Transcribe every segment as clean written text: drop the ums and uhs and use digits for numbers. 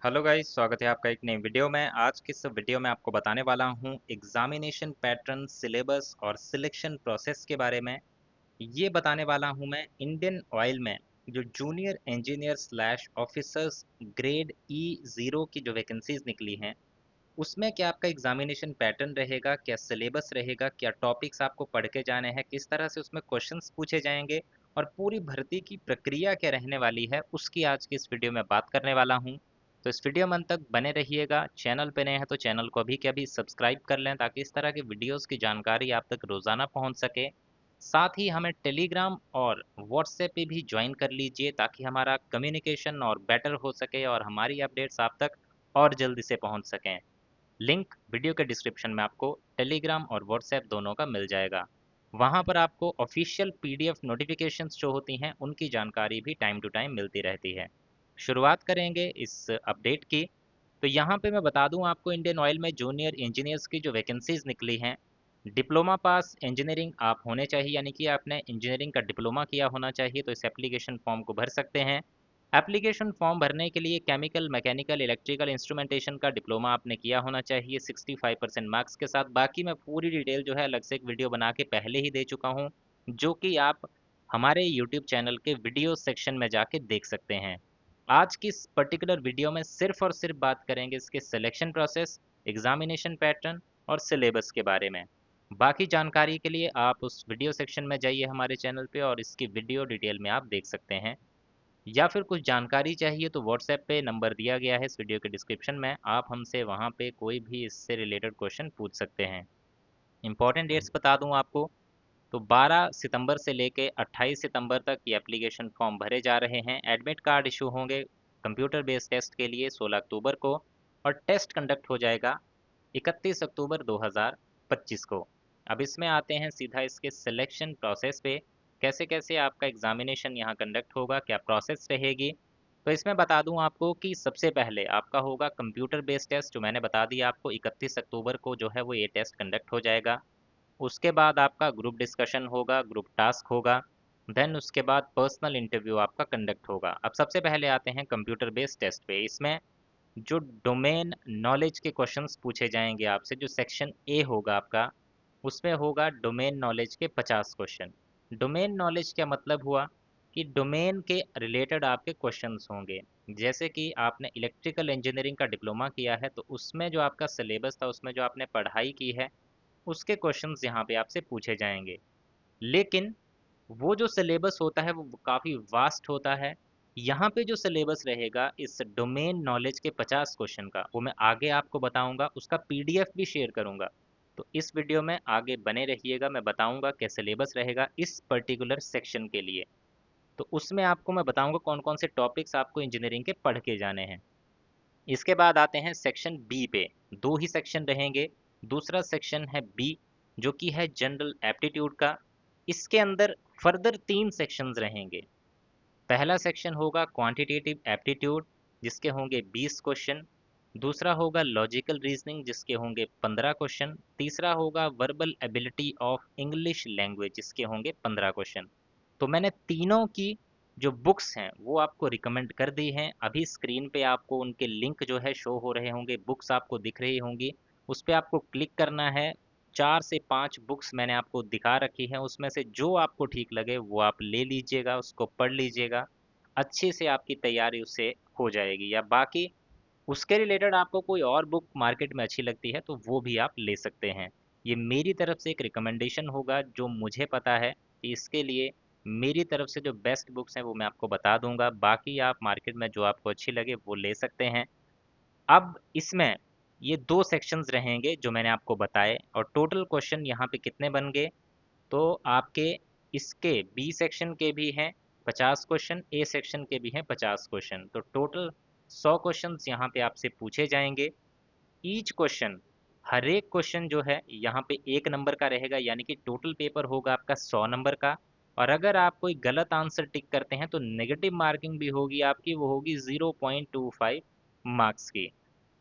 Hello guys, स्वागत है आपका एक नई वीडियो में। आज की इस वीडियो में आपको बताने वाला हूं एग्जामिनेशन पैटर्न, सिलेबस और सिलेक्शन प्रोसेस के बारे में। ये बताने वाला हूं मैं इंडियन ऑयल में जो junior engineer slash officers grade E0 की जो वैकेंसीज निकली हैं, उसमें क्या आपका एग्जामिनेशन पैटर्न रहेगा, क्या सिलेबस रहेगा, क्या टॉपिक्स आपको पढ़ के जाने हैं, किस तरह से उसमें क्वेश्चंस पूछे जाएंगे और पूरी भर्ती की प्रक्रिया क्या रहने वाली है, उसकी आज की इस वीडियो में बात करने वाला हूं। तो इस वीडियो में अंत तक बने रहिएगा। चैनल पे नए हैं तो चैनल को अभी के अभी सब्सक्राइब कर लें ताकि इस तरह की वीडियोस की जानकारी आप तक रोजाना पहुंच सके। साथ ही हमें टेलीग्राम और व्हाट्सएप पे भी ज्वाइन कर लीजिए ताकि हमारा कम्युनिकेशन और बेटर हो सके और हमारी अपडेट्स आप तक और जल्दी से पहुंच सकें। लिंक वीडियो के डिस्क्रिप्शन में आपको टेलीग्राम और व्हाट्सएप दोनों का मिल जाएगा। वहां पर आपको ऑफिशियल पीडीएफ नोटिफिकेशंस जो होती हैं उनकी जानकारी भी टाइम टू टाइम मिलती रहती है। शुरुआत करेंगे इस अपडेट की। तो यहाँ पे मैं बता दूं आपको इंडियन ऑयल में जूनियर इंजीनियर्स की जो वैकेंसीज निकली हैं, डिप्लोमा पास इंजीनियरिंग आप होने चाहिए, यानी कि आपने इंजीनियरिंग का डिप्लोमा किया होना चाहिए तो इस एप्लीकेशन फॉर्म को भर सकते हैं। एप्लीकेशन फॉर्म भरने के लिए केमिकल, मैकेनिकल, इलेक्ट्रिकल इंस्ट्रूमेंटेशन का डिप्लोमा आपने किया होना चाहिए 65% मार्क्स के साथ। बाकी मैं पूरी डिटेल जो है अलग से एक वीडियो बना के पहले ही दे चुका हूँ, जो कि आप हमारे यूट्यूब चैनल के वीडियो सेक्शन में जाके देख सकते हैं। आज की इस पर्टिकुलर वीडियो में सिर्फ और सिर्फ बात करेंगे इसके सिलेक्शन प्रोसेस, एग्जामिनेशन पैटर्न और सिलेबस के बारे में। बाकी जानकारी के लिए आप उस वीडियो सेक्शन में जाइए हमारे चैनल पे और इसकी वीडियो डिटेल में आप देख सकते हैं। या फिर कुछ जानकारी चाहिए तो व्हाट्सएप पे नंबर दिया गया है इस वीडियो के डिस्क्रिप्शन में, आप हमसे वहाँ पे कोई भी इससे रिलेटेड क्वेश्चन पूछ सकते हैं। इंपॉर्टेंट डेट्स बता दूँ आपको, तो 12 सितंबर से लेके 28 सितंबर तक ये एप्लीकेशन फॉर्म भरे जा रहे हैं। एडमिट कार्ड इशू होंगे कंप्यूटर बेस्ड टेस्ट के लिए 16 अक्टूबर को, और टेस्ट कंडक्ट हो जाएगा 31 अक्टूबर 2025 को। अब इसमें आते हैं सीधा इसके सिलेक्शन प्रोसेस पे, कैसे कैसे आपका एग्जामिनेशन यहाँ कंडक्ट होगा, क्या प्रोसेस रहेगी। तो इसमें बता दूं आपको कि सबसे पहले आपका होगा कंप्यूटर बेस्ड टेस्ट, जो मैंने बता दिया आपको 31 अक्टूबर को जो है वो ये टेस्ट कंडक्ट हो जाएगा। उसके बाद आपका ग्रुप डिस्कशन होगा, ग्रुप टास्क होगा। देन उसके बाद पर्सनल इंटरव्यू आपका कंडक्ट होगा। अब सबसे पहले आते हैं कंप्यूटर बेस्ड टेस्ट पे। इसमें जो डोमेन नॉलेज के क्वेश्चंस पूछे जाएंगे आपसे, जो सेक्शन ए होगा आपका, उसमें होगा डोमेन नॉलेज के 50 क्वेश्चन। डोमेन नॉलेज क्या मतलब हुआ कि डोमेन के रिलेटेड आपके क्वेश्चंस होंगे। जैसे कि आपने इलेक्ट्रिकल इंजीनियरिंग का डिप्लोमा किया है तो उसमें जो आपका सिलेबस था, उसमें जो आपने पढ़ाई की है, उसके क्वेश्चंस यहाँ पे आपसे पूछे जाएंगे। लेकिन वो जो सिलेबस होता है वो काफ़ी वास्ट होता है। यहाँ पे जो सिलेबस रहेगा इस डोमेन नॉलेज के 50 क्वेश्चन का, वो मैं आगे आपको बताऊंगा, उसका पीडीएफ भी शेयर करूंगा। तो इस वीडियो में आगे बने रहिएगा, मैं बताऊंगा क्या सिलेबस रहेगा इस पर्टिकुलर सेक्शन के लिए। तो उसमें आपको मैं बताऊंगा कौन कौन से टॉपिक्स आपको इंजीनियरिंग के पढ़ के जाने हैं। इसके बाद आते हैं सेक्शन बी पे। दो ही सेक्शन रहेंगे। दूसरा सेक्शन है बी, जो कि है जनरल एप्टीट्यूड का। इसके अंदर फर्दर तीन सेक्शंस रहेंगे। पहला सेक्शन होगा क्वांटिटेटिव एप्टीट्यूड, जिसके होंगे 20 क्वेश्चन। दूसरा होगा लॉजिकल रीजनिंग, जिसके होंगे 15 क्वेश्चन। तीसरा होगा verbal ability of English language, जिसके होंगे 15 क्वेश्चन। तो मैंने तीनों की जो बुक्स हैं वो आपको रिकमेंड कर दी हैं। अभी स्क्रीन पे आपको उनके लिंक जो है शो हो रहे होंगे, बुक्स आपको दिख रही होंगी, उस पर आपको क्लिक करना है। 4 से 5 बुक्स मैंने आपको दिखा रखी हैं, उसमें से जो आपको ठीक लगे वो आप ले लीजिएगा, उसको पढ़ लीजिएगा। अच्छे से आपकी तैयारी उससे हो जाएगी। या बाकी उसके रिलेटेड आपको कोई और बुक मार्केट में अच्छी लगती है तो वो भी आप ले सकते हैं। ये मेरी तरफ से एक रिकमेंडेशन होगा, जो मुझे पता है कि इसके लिए मेरी तरफ से जो बेस्ट बुक्स हैं वो मैं आपको बता दूंगा। बाकी आप मार्केट में जो आपको अच्छी लगे वो ले सकते हैं। अब इसमें ये दो सेक्शंस रहेंगे जो मैंने आपको बताए, और टोटल क्वेश्चन यहाँ पे कितने बन गए, तो आपके इसके बी सेक्शन के भी हैं 50 क्वेश्चन, ए सेक्शन के भी हैं 50 क्वेश्चन, तो टोटल 100 क्वेश्चंस यहाँ पे आपसे पूछे जाएंगे। ईच क्वेश्चन, हर एक क्वेश्चन जो है यहाँ पे 1 नंबर का रहेगा, यानी कि टोटल पेपर होगा आपका 100 नंबर का। और अगर आप कोई गलत आंसर टिक करते हैं तो नेगेटिव मार्किंग भी होगी आपकी, वो होगी 0.25 मार्क्स की।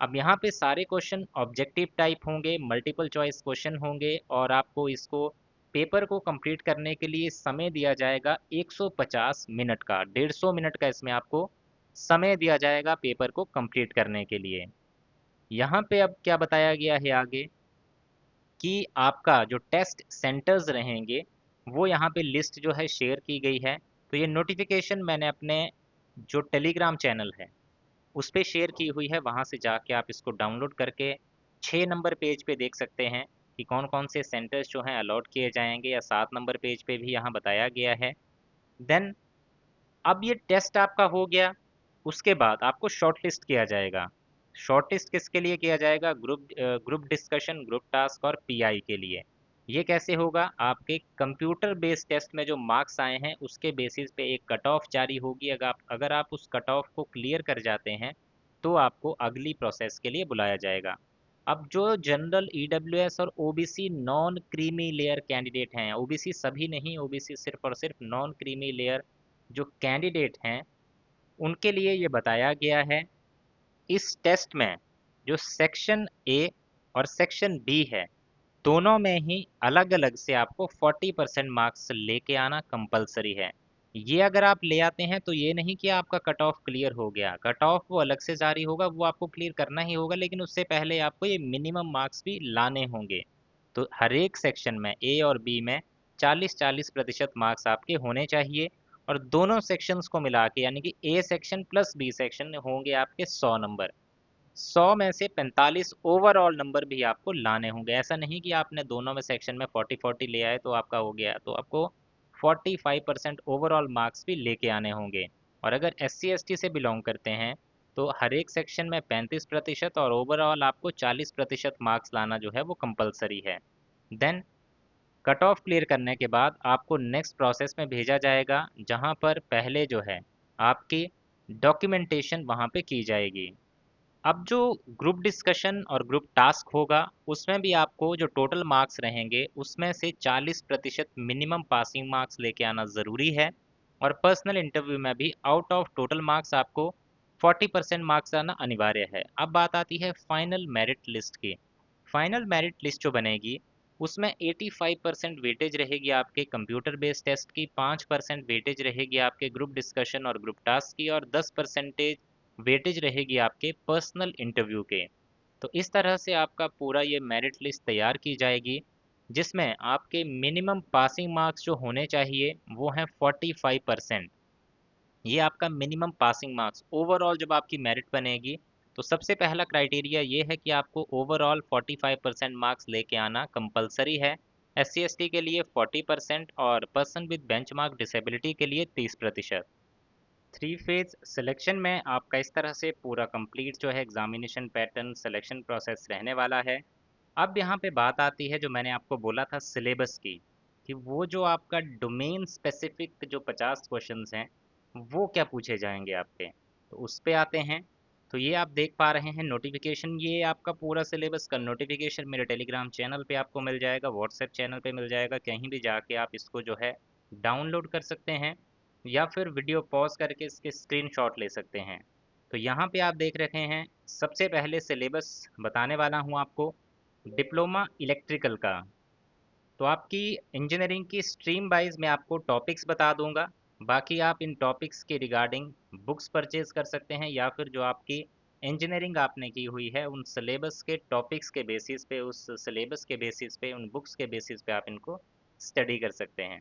अब यहाँ पे सारे क्वेश्चन ऑब्जेक्टिव टाइप होंगे, मल्टीपल चॉइस क्वेश्चन होंगे, और आपको इसको पेपर को कंप्लीट करने के लिए समय दिया जाएगा 150 मिनट का। 150 मिनट का इसमें आपको समय दिया जाएगा पेपर को कंप्लीट करने के लिए। यहाँ पे अब क्या बताया गया है आगे कि आपका जो टेस्ट सेंटर्स रहेंगे वो यहाँ पे लिस्ट जो है शेयर की गई है। तो ये नोटिफिकेशन मैंने अपने जो टेलीग्राम चैनल है उस पे शेयर की हुई है, वहाँ से जाके आप इसको डाउनलोड करके 6 नंबर पेज पे देख सकते हैं कि कौन कौन से सेंटर्स जो हैं अलॉट किए जाएंगे, या 7 नंबर पेज पे भी यहाँ बताया गया है। देन अब ये टेस्ट आपका हो गया, उसके बाद आपको शॉर्टलिस्ट किया जाएगा। शॉर्टलिस्ट किसके लिए किया जाएगा? ग्रुप डिस्कशन, ग्रुप टास्क और पीआई के लिए। ये कैसे होगा? आपके कंप्यूटर बेस्ड टेस्ट में जो मार्क्स आए हैं उसके बेसिस पे एक कट ऑफ जारी होगी। अगर आप उस कट ऑफ को क्लियर कर जाते हैं तो आपको अगली प्रोसेस के लिए बुलाया जाएगा। अब जो जनरल ईडब्ल्यूएस और OBC non creamy layer candidate हैं, ओबीसी सभी नहीं, ओबीसी सिर्फ और सिर्फ नॉन क्रीमी लेयर जो कैंडिडेट हैं उनके लिए ये बताया गया है, इस टेस्ट में जो सेक्शन ए और सेक्शन बी है दोनों में ही अलग अलग से आपको 40% मार्क्स लेके आना कंपलसरी है। ये अगर आप ले आते हैं तो ये नहीं कि आपका कट ऑफ क्लियर हो गया, कट ऑफ वो अलग से जारी होगा, वो आपको क्लियर करना ही होगा, लेकिन उससे पहले आपको ये मिनिमम मार्क्स भी लाने होंगे। तो हर एक सेक्शन में ए और बी में 40-40% मार्क्स आपके होने चाहिए, और दोनों सेक्शंस को मिला के यानी कि A section plus B section होंगे आपके 100 नंबर। 100 में से 45 ओवरऑल नंबर भी आपको लाने होंगे। ऐसा नहीं कि आपने दोनों में सेक्शन में 40-40 ले आए तो आपका हो गया, तो आपको 45% ओवरऑल मार्क्स भी लेके आने होंगे। और अगर SC ST से बिलोंग करते हैं तो हर एक सेक्शन में 35% और ओवरऑल आपको 40% मार्क्स लाना जो है वो कंपलसरी है। देन कट ऑफ क्लियर करने के बाद आपको नेक्स्ट प्रोसेस में भेजा जाएगा, जहां पर पहले जो है आपकी डॉक्यूमेंटेशन वहां पे की जाएगी। अब जो ग्रुप डिस्कशन और ग्रुप टास्क होगा उसमें भी आपको जो टोटल मार्क्स रहेंगे उसमें से 40% मिनिमम पासिंग मार्क्स लेके आना ज़रूरी है, और पर्सनल इंटरव्यू में भी आउट ऑफ टोटल मार्क्स आपको 40% मार्क्स आना अनिवार्य है। अब बात आती है फाइनल मेरिट लिस्ट की। फाइनल मेरिट लिस्ट जो बनेगी उसमें 85% वेटेज रहेगी आपके कंप्यूटर बेस्ड टेस्ट की, 5% वेटेज रहेगी आपके ग्रुप डिस्कशन और ग्रुप टास्क की, और 10% वेटेज रहेगी आपके पर्सनल इंटरव्यू के। तो इस तरह से आपका पूरा ये मेरिट लिस्ट तैयार की जाएगी, जिसमें आपके मिनिमम पासिंग मार्क्स जो होने चाहिए वो हैं 45%। ये आपका मिनिमम पासिंग मार्क्स ओवरऑल जब आपकी मेरिट बनेगी तो सबसे पहला क्राइटेरिया ये है कि आपको ओवरऑल 45% मार्क्स लेके आना कंपलसरी है। SC ST के लिए 40% और पर्सन विद बेंचमार्क डिसेबिलिटी के लिए 30%। 3 फेज सिलेक्शन में आपका इस तरह से पूरा कंप्लीट जो है एग्जामिनेशन पैटर्न सिलेक्शन प्रोसेस रहने वाला है। अब यहाँ पे बात आती है जो मैंने आपको बोला था सिलेबस की, कि वो जो आपका डोमेन स्पेसिफिक जो 50 क्वेश्चंस हैं वो क्या पूछे जाएंगे आपके, तो उस पे आते हैं। तो ये आप देख पा रहे हैं नोटिफिकेशन, ये आपका पूरा सिलेबस का नोटिफिकेशन मेरे टेलीग्राम चैनल पे आपको मिल जाएगा, व्हाट्सएप चैनल पे मिल जाएगा, कहीं भी जाके आप इसको जो है डाउनलोड कर सकते हैं, या फिर वीडियो पॉज करके इसके स्क्रीनशॉट ले सकते हैं। तो यहाँ पे आप देख रहे हैं सबसे पहले सिलेबस बताने वाला हूँ आपको डिप्लोमा इलेक्ट्रिकल का। तो आपकी इंजीनियरिंग की स्ट्रीम वाइज मैं आपको टॉपिक्स बता दूंगा, बाकी आप इन टॉपिक्स के रिगार्डिंग बुक्स परचेज कर सकते हैं, या फिर जो आपकी इंजीनियरिंग आपने की हुई है उन सिलेबस के टॉपिक्स के बेसिस पे, उस सिलेबस के बेसिस पे, उन बुक्स के बेसिस पे आप इनको स्टडी कर सकते हैं।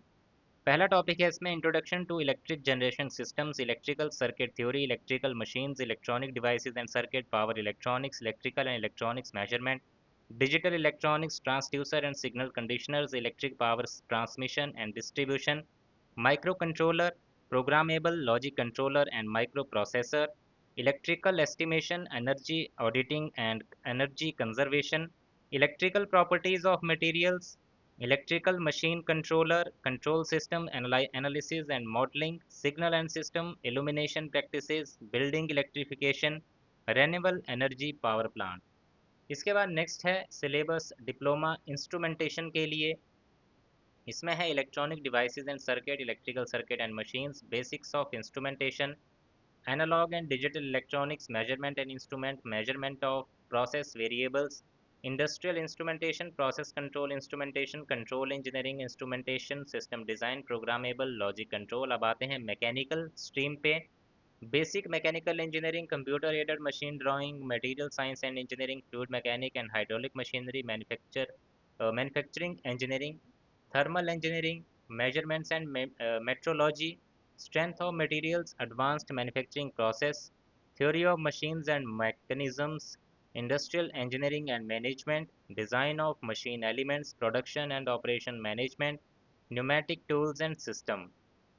पहला टॉपिक है इसमें introduction to electric generation systems, electrical circuit theory, electrical machines, electronic devices and circuit, power electronics, electrical and electronics measurement, digital electronics, transducer and signal conditioners, electric power transmission and distribution, microcontroller, programmable logic controller and microprocessor, electrical estimation, energy auditing and energy conservation, electrical properties of materials, electrical machine controller, control system analysis and modeling, signal and system illumination practices, building electrification, renewable energy power plant। इसके बाद next है syllabus diploma instrumentation के लिए। इसमें है electronic devices and circuit, electrical circuit and machines, basics of instrumentation, analogue and digital electronics, measurement and instrument, measurement of process variables, industrial instrumentation, process control instrumentation, control engineering instrumentation, system design, programmable logic control. अब आते हैं mechanical stream पे। Basic mechanical engineering, computer aided machine drawing, material science and engineering, fluid mechanic and hydraulic machinery, manufacturing engineering, thermal engineering, measurements and metrology, strength of materials, advanced manufacturing process, theory of machines and mechanisms, industrial engineering and management, design of machine elements, production and operation management, pneumatic tools and system.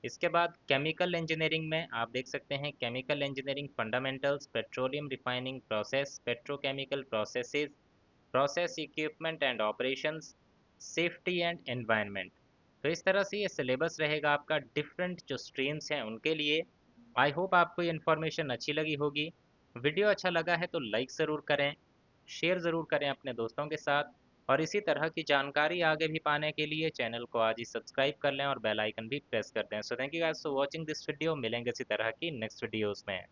इसके बाद chemical engineering में आप देख सकते हैं chemical engineering fundamentals, petroleum refining process, petrochemical processes, process equipment and operations, safety and environment. तो इस तरह से ये सिलेबस रहेगा आपका डिफरेंट जो स्ट्रीम्स हैं उनके लिए। आई होप आपको ये इन्फॉर्मेशन अच्छी लगी होगी। वीडियो अच्छा लगा है तो लाइक ज़रूर करें, शेयर ज़रूर करें अपने दोस्तों के साथ, और इसी तरह की जानकारी आगे भी पाने के लिए चैनल को आज ही सब्सक्राइब कर लें और बेल आइकन भी प्रेस कर दें। So thank you guys for watching this video. मिलेंगे इसी तरह की नेक्स्ट वीडियोज़ में।